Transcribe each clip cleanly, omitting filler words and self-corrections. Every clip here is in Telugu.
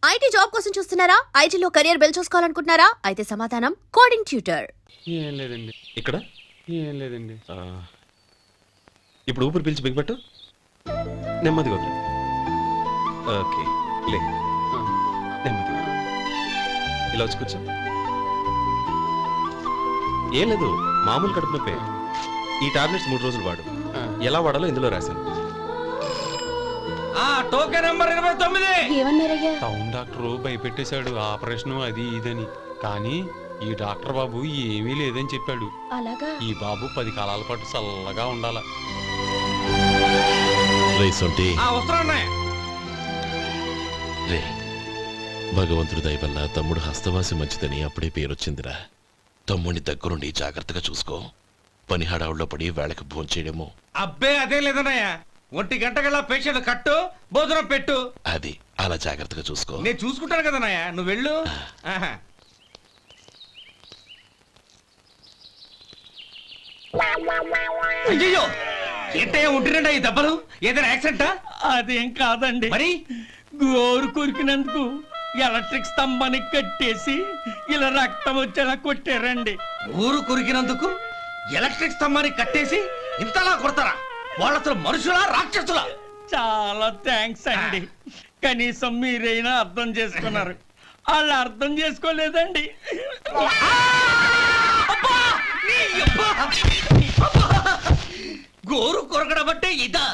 ఐటీ జాబ్ కోసం చూస్తున్నారా? ఐటీలో కెరియర్ బిల్డ్ చూసుకోవాలనుకుంటున్నారా? అయితే సమాధానం కోడింగ్ ట్యూటర్. ఏం లేదండి. ఇక్కడ ఏం లేదండి. ఇప్పుడు ఊపిరి పీల్చి బిగ్బట్టు నెమ్మదిగా వదిలే. ఓకే లే, నెమ్మదిగా ఇలా వచ్చి కూర్చో. ఏం లేదు, మామూలు కడుపు నొప్పే. ఈ టాబ్లెట్స్ 3 రోజులు వాడు. ఎలా వాడాలో ఇందులో రాశాను. Token number 29. ఏమన్నారయ్యా? టౌన్ డాక్టర్ భయపెట్టేశాడు, ఆపరేషన్ అది ఇదని. కానీ ఈ డాక్టర్ బాబు ఏమీ లేదని చెప్పాడు. అలాగా? ఈ బాబు 10 కాలాల పాటు చల్లగా ఉండాల. రే, భగవంతుడి దయ వల్ల తమ్ముడు హస్తవాసి మంచిదని అప్పుడే పేరొచ్చిందిరా. తమ్ముడిని దగ్గరుండి జాగ్రత్తగా చూసుకో. పని హడావుల్లో పడి వేళకి భోంచేయడము. అబ్బే అదే లేదన్నయ్య. 1 గంటకల్లా పేషెంట్ కట్టు, భోజనం పెట్టు. అది అలా జాగ్రత్తగా చూసుకో. నేను చూసుకుంటాను కదన్నయ్య, నువ్వు వెళ్ళు. అయ్యో, ఏంటయ్యా ఉంటున్నాడా ఈ దెబ్బలు? ఏదైనా యాక్సిడెంటా? అదేం కాదండి, మరి గోరు కొరికినందుకు ఎలక్ట్రిక్ స్తంభానికి కట్టేసి ఇలా రక్తం వచ్చేలా కొట్టారండి. ఊరు కొరికినందుకు ఎలక్ట్రిక్ స్తంభాన్ని కట్టేసి ఇంతలా కొడతారా? వాళ్ళ అసలు మనుషులా రాక్షసులా? చాలా థ్యాంక్స్ అండి, కనీసం మీరైనా అర్థం చేసుకున్నారు. వాళ్ళు అర్థం చేసుకోలేదండి. గోరు కొరకడం అంటే ఇదా?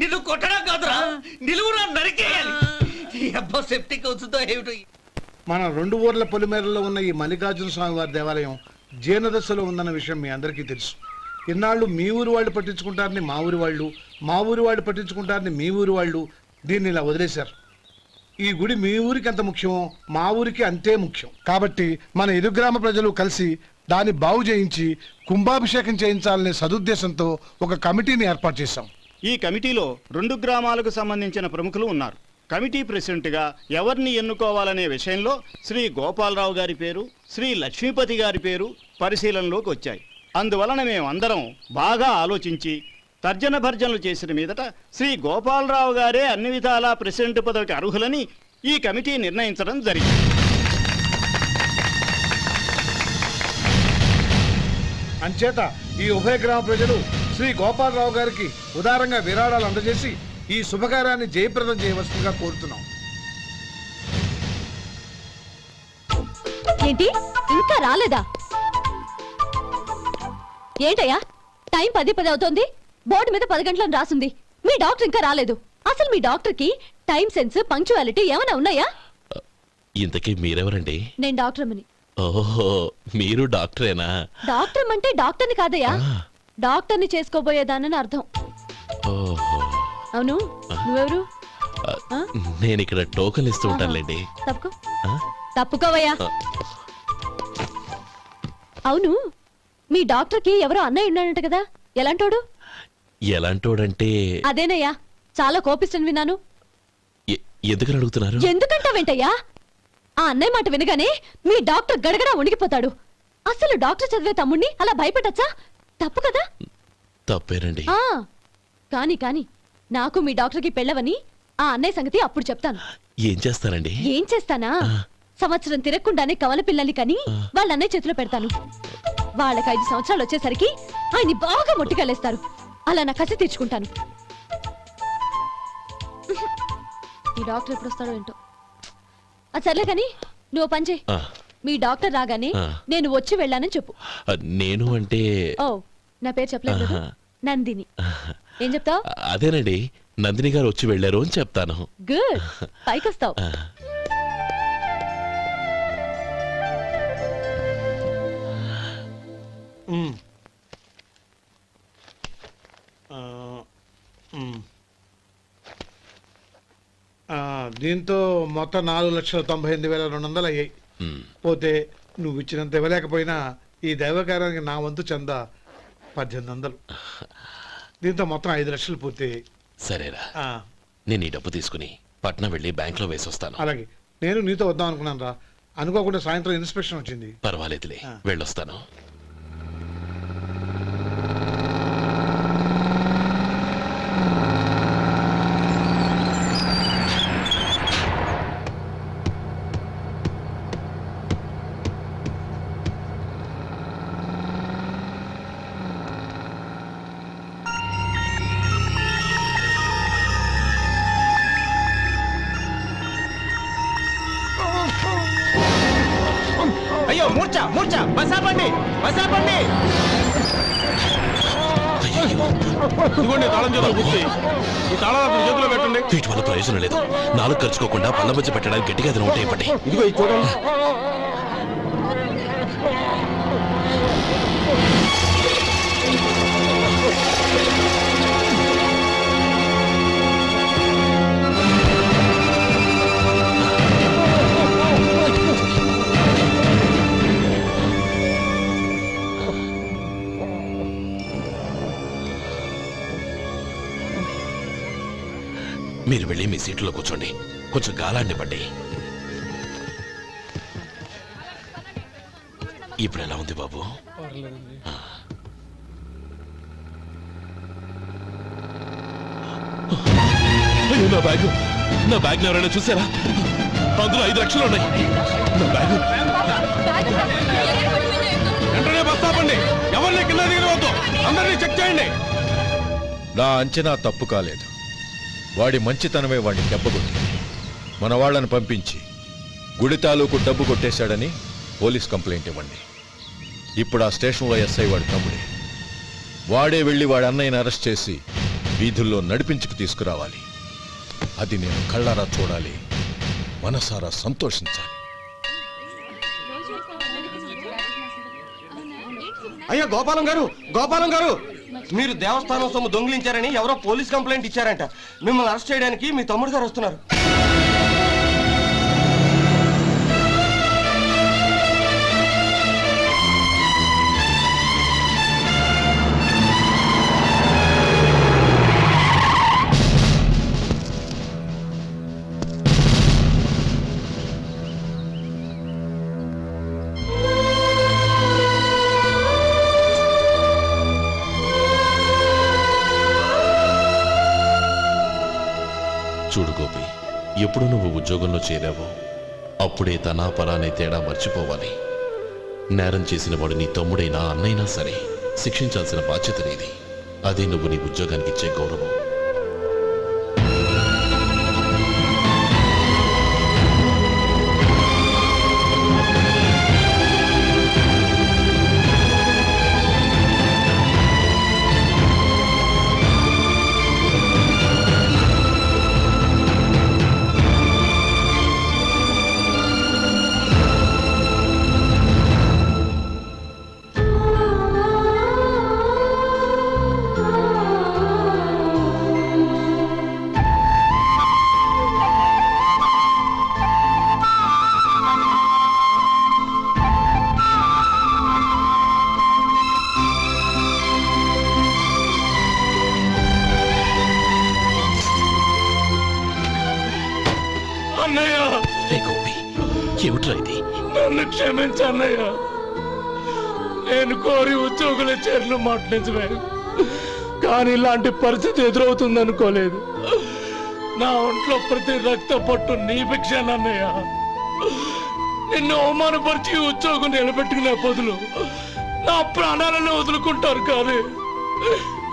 నిన్ను కొట్టడం కాదురా, నిలువురా నరికేయాలి. అబ్బా సెప్టిక్ అవుతుందో ఏమిటో. మన 2 ఊర్ల పొలిమేరలో ఉన్న ఈ మల్లికార్జున స్వామి వారి దేవాలయం జీర్ణదశలో ఉందన్న విషయం మీ అందరికీ తెలుసు. ఇన్నాళ్ళు మీ ఊరు వాళ్ళు పట్టించుకుంటారని మా ఊరి వాళ్ళు, మా ఊరి వాళ్ళు పట్టించుకుంటారని మీ ఊరి వాళ్ళు దీన్ని ఇలా వదిలేశారు. ఈ గుడి మీ ఊరికి ఎంత ముఖ్యమో మా ఊరికి అంతే ముఖ్యం. కాబట్టి మన ఇరు గ్రామ ప్రజలు కలిసి దాన్ని బాగు చేయించి కుంభాభిషేకం చేయించాలనే సదుద్దేశంతో ఒక కమిటీని ఏర్పాటు చేశాం. ఈ కమిటీలో 2 గ్రామాలకు సంబంధించిన ప్రముఖులు ఉన్నారు. కమిటీ ప్రెసిడెంట్గా ఎవరిని ఎన్నుకోవాలనే విషయంలో శ్రీ గోపాలరావు గారి పేరు, శ్రీ లక్ష్మీపతి గారి పేరు పరిశీలనలోకి వచ్చాయి. అందువలన మేమందరం బాగా ఆలోచించి తర్జన భర్జనలు చేసిన మీదట శ్రీ గోపాలరావు గారే అన్ని విధాలా ప్రెసిడెంట్ పదవికి అర్హులని ఈ కమిటీ నిర్ణయించడం జరిగింది. అంచేత ఈ ఉభయ గ్రామ ప్రజలు శ్రీ గోపాలరావు గారికి ఉదారంగా విరాళాలు అందజేసి ఈ శుభకార్యాన్ని జయప్రదం చేయవలసిందిగా కోరుతున్నాం. ఏంటి ఇంకా రాలేదా? ఏంటయ్యా, టైం 10 అవుతోంది. బోర్డు మీద 10 గంటలను రాసింది. మీ డాక్టర్ ఇంకా రాలేదు. అసలు మీ డాక్టర్ కి టైం సెన్స్, పంక్చువాలిటీ ఏమైనా ఉన్నాయా? ఇంతకీ మీరెవరండి? నేను డాక్టర్ అమ్మని. ఓహో, మీరు డాక్టరేనా? డాక్టర్ అంటే డాక్టర్ని కాదయ్యా, డాక్టర్ని చేసుకోబోయేదానని అర్థం. ఓహో, అవును, నువ్వెవరు? నేను ఇక్కడ టోకన్ ఇస్తూ ఉంటానులేండి. తప్పుకో, తప్పుకోవయ్యా. అవును, మీ డాక్టర్ కి ఎవరో అన్నయ్య ఉన్నాడంట కదా, ఎలాంటోడు? ఎలాంటోడంటే అదేనయ్యా, చాలా కోపిస్తని విన్నాను. ఎందుకని అడుగుతున్నారు? ఎందుకంటావేంటయ్యా? ఆ అన్నయ్య మాట వినగానే మీ డాక్టర్ గడగడా ఉణిగిపోతాడు. అసలు డాక్టర్ చదివే తమ్ముణ్ణి అలా భయపెట్టచ్చా? తప్పు కదా? తప్పేనండి. కాని కాని నాకు మీ డాక్టర్కి పెళ్ళవని ఆ అన్నయ్య సంగతి అప్పుడు చెప్తాను. ఏం చేస్తారండి? ఏం చేస్తానా, సంవత్సరం తిరగకుండానే కవల పిల్లల్ని కని వాళ్ళ అన్నయ్య చేతిలో పెడతాను. వాళ్ళకి 5 సంవత్సరాలు వచ్చేసరికి ఆయన్ని బాగా మొట్టికెళ్ళేస్తారు. అలా నా కసి తీర్చుకుంటాను. ఈ డాక్టర్ ఎప్పుడు వస్తాడో ఏంటో. అది సర్లే కాని నువ్వు పని చేయి. మీ డాక్టర్ రాగానే నేను వచ్చి వెళ్ళానని చెప్పు. నేను అంటే ఓ, నా పేరు చెప్పలేదు కదా, నందిని. ఏం చెప్తావు? అదేనండి, నందిని గారు వచ్చి వెళ్ళారు అని చెప్తాను. గుడ్, పైకొస్తావు. దీంతో మొత్తం 4,98,200 అయ్యాయి. పోతే నువ్వు ఇచ్చినంత ఇవ్వలేకపోయినా ఈ దైవకార్యానికి నా వంతు చందా 1800. దీంతో మొత్తం 5 లక్షలు పూర్తయ్యాయి. సరేరా, నేను ఈ డబ్బు తీసుకుని పట్నం వెళ్ళి బ్యాంక్ లో వేసి వస్తాను. అలాగే, నేను నీతో వద్దాం అనుకున్నాను రా, అనుకోకుండా సాయంత్రం ఇన్స్పెక్షన్ వచ్చింది. పర్వాలేదులే, వెళ్ళొస్తాను. అయ్యో మూర్ఛ మూర్ఛ బసాపండి బసాపండి. ఇదిగోండి తాళం చేతులు గుర్తి. ఈ తాళాలు చేతిలో పెట్టండి. వీటి వల్ల ప్రయోజనం లేదు. నాలుగు ఖర్చుకోకుండా పళ్ళ మధ్య పెట్టడానికి గట్టిగా ఏదైనా ఉంటే ఇవ్వండి. ఇదిగో ఇది చూడండి. మీరు వెళ్ళి మీ సీట్లో కూర్చోండి. కొంచెం గాలాన్ని పడ్డి. ఇప్పుడు ఎలా ఉంది బాబు? ఆ. అయ్యో, నా బ్యాగ్ ఎవరైనా చూసారా? అందులో 5 లక్షలు ఉన్నాయి. నా బ్యాగ్ వెంటనే బస్ ఆపండి. ఎవరిని కింద దిగవద్దు. అందరినీ చెక్ చేయండి. నా అంచనా తప్పు కాలేదు. వాడి మంచితనమే వాడిని దెబ్బకొట్టింది. మన వాళ్ళని పంపించి గుడి తాలూకు డబ్బు కొట్టేశాడని పోలీస్ కంప్లైంట్ ఇవ్వండి. ఇప్పుడు ఆ స్టేషన్లో ఎస్ఐ వాడి తమ్ముడే. వాడే వెళ్ళి వాడి అన్నయ్యని అరెస్ట్ చేసి వీధుల్లో నడిపించుకు తీసుకురావాలి. అది నేను కళ్ళారా చూడాలి, మనసారా సంతోషించాలి. అయ్యా గోపాలం గారు, మీరు దేవస్థానం సొమ్ము దొంగిలించారని ఎవరో పోలీస్ కంప్లైంట్ ఇచ్చారంట. మిమ్మల్ని అరెస్ట్ చేయడానికి మీ తమ్ముడు గారు వస్తున్నారు. చూడు గోపి, ఎప్పుడు నువ్వు ఉద్యోగంలో చేరావో అప్పుడే తనా పరానే తేడా మర్చిపోవాలి. నేరం చేసిన వాడు నీ తమ్ముడైనా అన్నైనా సరే శిక్షించాల్సిన బాధ్యత నీది. అదే నువ్వు నీ ఉద్యోగానికి ఇచ్చే గౌరవం. ఏమిట్రా ఇది? నన్ను క్షమించన్నయ్య. నేను కోరి ఉద్యోగుల చేరిన మాట నిజమే, కానీ ఇలాంటి పరిస్థితి ఎదురవుతుంది అనుకోలేదు. నా ఒంట్లో ప్రతి రక్త పట్టు నీ భిక్షానన్నయ్య. నిన్ను అవమానపరిచి ఉద్యోగం నిలబెట్టుకునే బదులు నా ప్రాణాలను వదులుకుంటారు, కానీ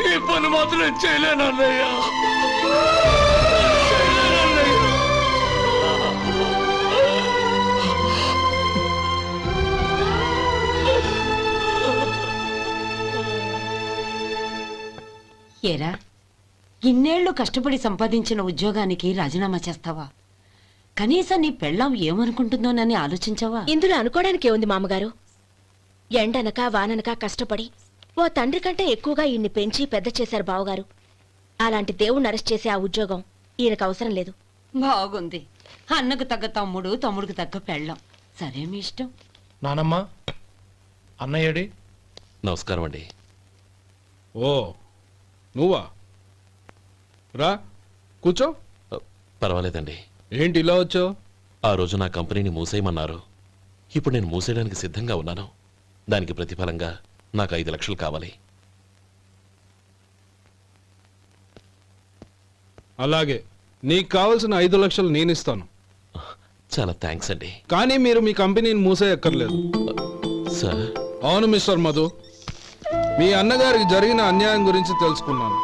ఈ పని మాత్రం చేయలేనన్నయ్య. ఏరా, ఇన్నేళ్లు కష్టపడి సంపాదించిన ఉద్యోగానికి రాజీనామా చేస్తావా? కనీసం నీ పెళ్ళాం ఏమనుకుంటుందోనని ఆలోచించావా? ఇందులో అనుకోవడానికి ఏముంది మామగారు? ఎండనక వాననక కష్టపడి ఓ తండ్రి కంటే ఎక్కువగా ఈయన్ని పెంచి పెద్ద చేశారు బావగారు. అలాంటి దేవుణ్ణి అరెస్ట్ చేసే ఆ ఉద్యోగం ఈయనకు అవసరం లేదు. బాగుంది. అన్నకు తగ్గ తమ్ముడు, తమ్ముడికి తగ్గ పెళ్ళాం. సరే, మీ ఇష్టం. నానమ్మ, అన్నయ్యడి. నమస్కారం అండి. ఓ, నువ్వా? రా కూర్చో. పర్వాలేదండి. ఏంటి ఇలా వచ్చావు? ఆ రోజు నా కంపెనీని మూసేయమన్నారు. ఇప్పుడు నేను మూసేయడానికి సిద్ధంగా ఉన్నాను. దానికి ప్రతిఫలంగా నాకు 5 లక్షలు కావాలి. అలాగే, నీకు కావాల్సిన 5 లక్షలు నేను ఇస్తాను. చాలా థ్యాంక్స్ అండి. కానీ మీరు మీ కంపెనీని మూసేయక్కర్లేదు. సార్? అవును మిస్టర్ మధు, మీ అన్నగారికి జరిగిన అన్యాయం గురించి తెలుసుకున్నాను.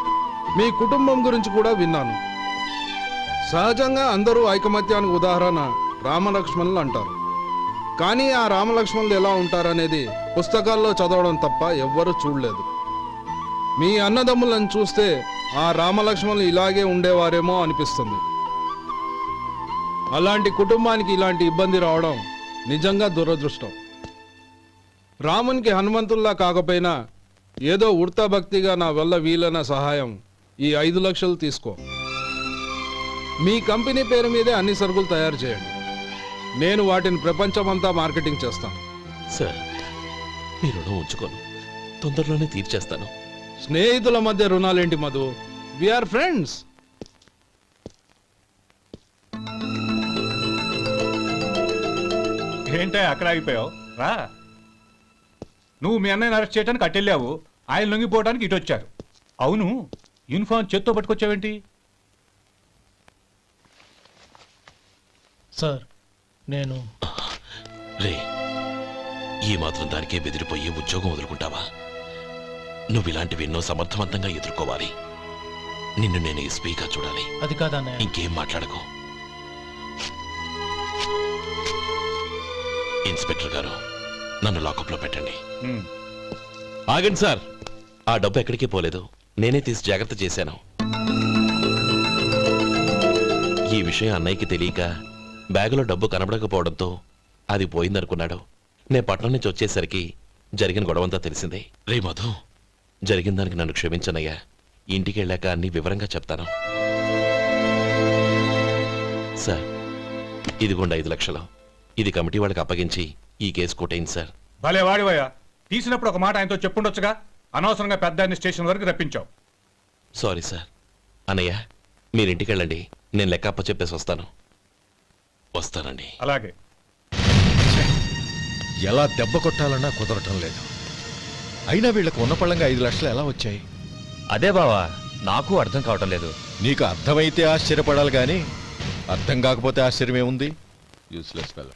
మీ కుటుంబం గురించి కూడా విన్నాను. సహజంగా అందరూ ఐకమత్యానికి ఉదాహరణ రామలక్ష్మణులు అంటారు. కానీ ఆ రామలక్ష్మణులు ఎలా ఉంటారనేది పుస్తకాల్లో చదవడం తప్ప ఎవ్వరూ చూడలేదు. మీ అన్నదమ్ములను చూస్తే ఆ రామలక్ష్మణులు ఇలాగే ఉండేవారేమో అనిపిస్తుంది. అలాంటి కుటుంబానికి ఇలాంటి ఇబ్బంది రావడం నిజంగా దురదృష్టం. రామునికి హనుమంతుల్లా కాకపోయినా ఏదో ఉడతా భక్తిగా నా వల్ల వీలైన సహాయం ఈ 5 లక్షలు తీసుకో. మీ కంపెనీ పేరు మీదే అన్ని సరుకులు తయారు చేయండి. నేను వాటిని ప్రపంచమంతా మార్కెటింగ్ చేస్తాను. సార్, మీ రుణం ఉంచుకోను, తొందరలోనే తీర్చేస్తాను. స్నేహితుల మధ్య రుణాలేంటి మధు? Are friends. ఏంటే అక్కడ ఆగిపోయావు? రా. నువ్వు మీ అన్నయ్యని అరెస్ట్ చేయడానికి అట్టెళ్ళావు, ఆయన లొంగిపోవడానికి ఇటు వచ్చారు. అవును, యూనిఫామ్ చేత్తో పట్టుకొచ్చావేంటి? సార్, నేను రే, ఈ మాత్రం దానికే బెదిరిపోయి ఉద్యోగం వదులుకుంటావా? నువ్వు ఇలాంటివి ఎన్నో సమర్థవంతంగా ఎదుర్కోవాలి. నిన్ను నేను ఎస్పీగా చూడాలి. అది కాదన్నయ్య. ఇంకేం మాట్లాడకు. ఇన్స్పెక్టర్ గారు, నన్ను లాకప్లో పెట్టండి. ఉమ్. ఆగండి సార్, ఆ డబ్బు ఎక్కడికి పోలేదు, నేనే తీసి జాగ్రత్త చేశాను. ఈ విషయం అన్నయ్యకి తెలియక బ్యాగులో డబ్బు కనబడకపోవడంతో అది పోయిందనుకున్నాడు. నే పట్నం నుంచి వచ్చేసరికి జరిగిన గొడవంతా తెలిసిందే. రే మధు, జరిగిన దానికి నన్ను క్షమించనయ్యా. ఇంటికి వెళ్ళాక అన్ని వివరంగా చెప్తాను. సార్, ఇదిగోండి 5 లక్షలు. ఇది కమిటీ వాళ్ళకి అప్పగించి ఈ కేసు కొట్టేయండి సార్. భలే వాడివయ్యా, తీసినప్పుడు ఒక మాట ఆయనతో చెప్పుండొచ్చుగా. అనవసరంగా పెద్ద ఆయన స్టేషన్ వరకు రప్పించావు. Sorry sir. అన్నయ్య, మీరు ఇంటికి వెళ్ళండి, నేను లెక్క అప్ప చెప్పేసి వస్తాను. వస్తానండి. అలాగే. ఎలా దెబ్బ కొట్టాలన్నా కుదరటం లేదు. అయినా వీళ్ళకు ఉన్న పళ్ళంగా 5 లక్షలు ఎలా వచ్చాయి? అదే బావా, నాకు అర్థం కావటం లేదు. నీకు అర్థమైతే ఆశ్చర్యపడాలి కానీ అర్థం కాకపోతే ఆశ్చర్యమేముంది? Useless fellow.